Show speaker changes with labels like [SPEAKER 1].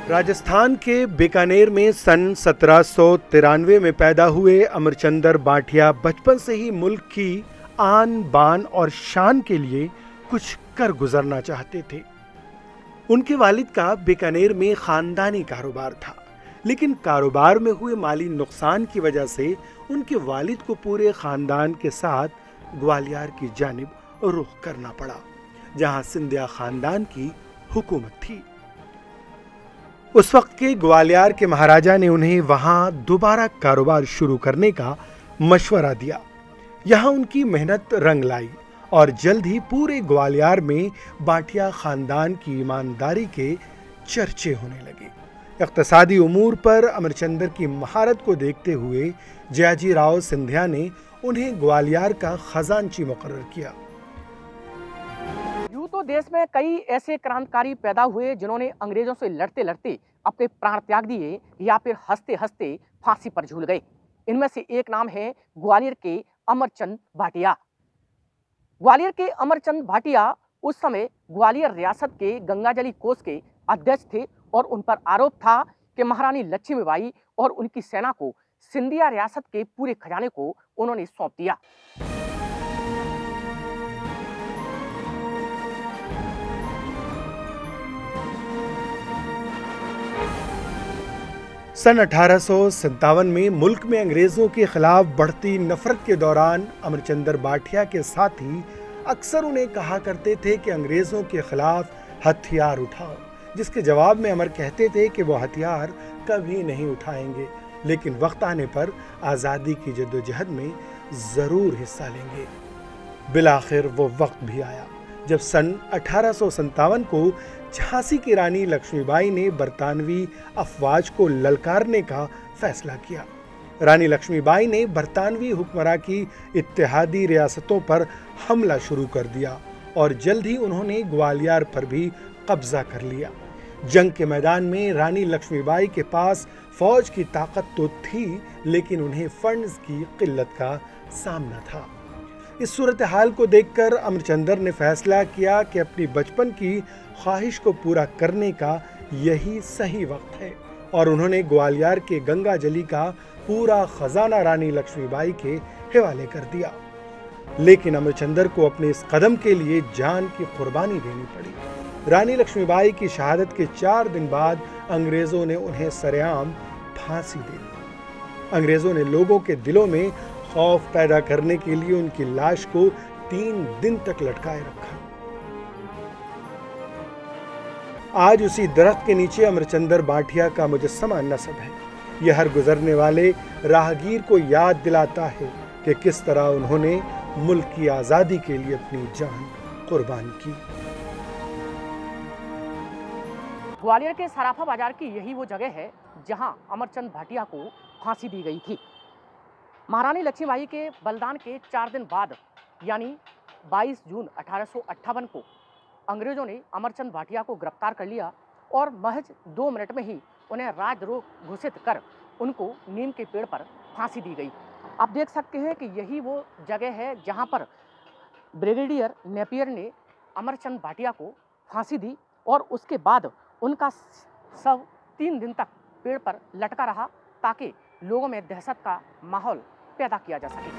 [SPEAKER 1] राजस्थान के बीकानेर में सन 1793 में पैदा हुए अमरचंद्र भाटिया बचपन से ही मुल्क की आन बान और शान के लिए कुछ कर गुजरना चाहते थे। उनके वालिद का बीकानेर में खानदानी कारोबार था, लेकिन कारोबार में हुए माली नुकसान की वजह से उनके वालिद को पूरे खानदान के साथ ग्वालियर की जानिब रुख करना पड़ा, जहां सिंधिया खानदान की हुकूमत थी। उस वक्त के ग्वालियर के महाराजा ने उन्हें वहां दोबारा कारोबार शुरू करने का मशवरा दिया। यहां उनकी मेहनत रंग लाई और जल्द ही पूरे ग्वालियर में भाटिया खानदान की ईमानदारी के चर्चे होने लगे। इक्तिसादी उमूर पर अमरचंद्र की महारत को देखते हुए जयाजी राव सिंधिया ने उन्हें ग्वालियर का खजांची मुकर्रर किया।
[SPEAKER 2] यूं तो देश में कई ऐसे क्रांतिकारी पैदा हुए जिन्होंने अंग्रेजों से लड़ते लड़ते अपने प्राण त्याग दिए या फिर हंसते हंसते फांसी पर झूल गए। इनमें से एक नाम है ग्वालियर के अमरचंद भाटिया। ग्वालियर के अमरचंद भाटिया उस समय ग्वालियर रियासत के गंगाजली कोष के अध्यक्ष थे और उन पर आरोप था कि महारानी लक्ष्मीबाई और उनकी सेना को सिंधिया रियासत के पूरे खजाने को उन्होंने सौंप दिया।
[SPEAKER 1] सन 1857 में मुल्क में अंग्रेजों के खिलाफ बढ़ती नफरत के दौरान अमरचंद्र भाटिया के साथी अक्सर उन्हें कहा करते थे कि अंग्रेजों के खिलाफ हथियार उठाओ, जिसके जवाब में अमर कहते थे कि वो हथियार कभी नहीं उठाएंगे, लेकिन वक्त आने पर आज़ादी की जद्दोजहद में ज़रूर हिस्सा लेंगे। बिलाखिर वो वक्त भी आया जब सन 1857 को झांसी की रानी लक्ष्मीबाई ने बरतानवी अफवाज को ललकारने का फैसला किया। रानी लक्ष्मीबाई ने बरतानवी हुक्मरां की इत्तेहादी रियासतों पर हमला शुरू कर दिया और जल्द ही उन्होंने ग्वालियर पर भी कब्जा कर लिया। जंग के मैदान में रानी लक्ष्मीबाई के पास फौज की ताकत तो थी, लेकिन उन्हें फंड्स की किल्लत का सामना था। इस सूरत हाल को देखकर अमरचंद्र ने फैसला किया कि अपनी बचपन की ख्वाहिश को पूरा करने का यही सही वक्त है और उन्होंने ग्वालियर के गंगाजली का पूरा खजाना रानी लक्ष्मीबाई के हवाले कर दिया। लेकिन अमरचंद्र को अपने इस कदम के लिए जान की कुर्बानी देनी पड़ी। रानी लक्ष्मीबाई की शहादत के 4 दिन बाद अंग्रेजों ने उन्हें सरेआम फांसी दे दी। अंग्रेजों ने लोगों के दिलों में खौफ पैदा करने के लिए उनकी लाश को 3 दिन तक लटकाए रखा। आज उसी दरख्त के नीचे अमरचंद्र भाटिया का मुजस्समा नस्ब है। यह हर गुजरने वाले राहगीर को याद दिलाता है कि किस तरह उन्होंने मुल्क की आज़ादी के लिए अपनी जान कुर्बान की।
[SPEAKER 2] ग्वालियर के सराफा बाजार की यही वो जगह है जहां अमरचंद भाटिया को फांसी दी गई थी। महारानी लक्ष्मीबाई के बलिदान के 4 दिन बाद यानी 22 जून 1858 को अंग्रेजों ने अमरचंद भाटिया को गिरफ्तार कर लिया और महज 2 मिनट में ही उन्हें राजद्रोह घोषित कर उनको नीम के पेड़ पर फांसी दी गई। आप देख सकते हैं कि यही वो जगह है जहां पर ब्रिगेडियर नेपियर ने अमरचंद भाटिया को फांसी दी और उसके बाद उनका शव 3 दिन तक पेड़ पर लटका रहा ताकि लोगों में दहशत का माहौल पैदा किया जा सके।